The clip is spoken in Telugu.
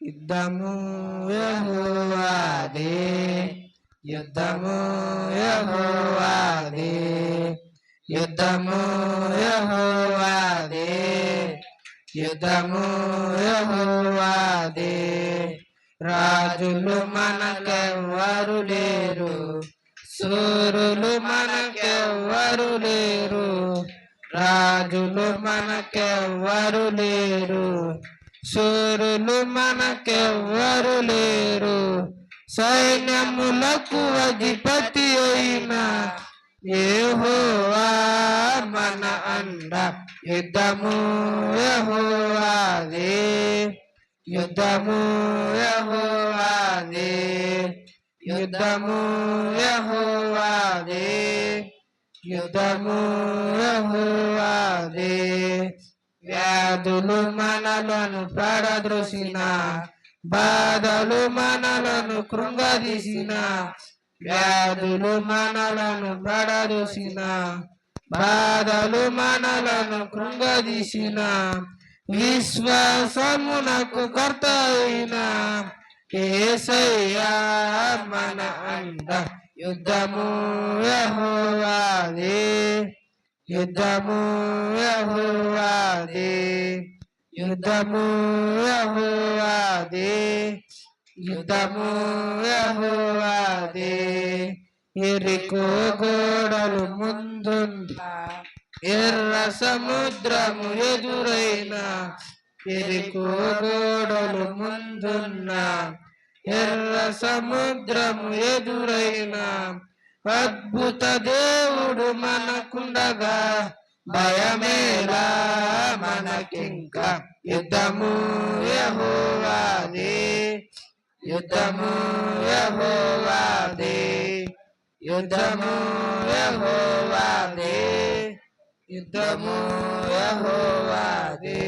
యుద్ధము యెహోవాదే, యుద్ధము యెహోవాదే, యుద్ధము యెహోవాదే, యుద్ధము యెహోవాదే. రాజులు మనకెవ్వరు లేరు, సూరులు మనకెవ్వరు లేరు, రాజులు మనకెవ్వరు లేరు, సూరులు మనకెవ్వరు లేరు. సైన్యములకు అధిపతి అయిన యెహోవా మన అండ. యుద్ధము యెహోవాదే, యుద్ధము యెహోవాదే, యుద్ధము యెహోవాదే, యుద్ధము యెహోవాదే. వ్యాధులు మనలను పడద్రోసిన, బాధలు మనలను కృంగదీసిన, వ్యాధులు మనలను పడద్రోసిన, బాధలు మనలను కృంగదీసిన, విశ్వాసమునకు కర్త అయిన యేసయ్యా మన అండ. యుద్ధము యెహోవాదే, యుద్ధము యెహోవాదే, యుద్ధము యెహోవాదే, యుద్ధము యెహోవాదే. యెరికో గోడలు ముందున్న, ఎర్ర సముద్రము ఎదురైన, యెరికో గోడలు ముందున్న, ఎర్ర సముద్రము ఎదురైన, అద్భుత దేవుడు మనకుండగా భయమేలా మనకింకా. యుద్ధము యెహోవాదే, యుద్ధము యెహోవాదే, యుద్ధము యెహోవాదే, యుద్ధము యెహోవాదే.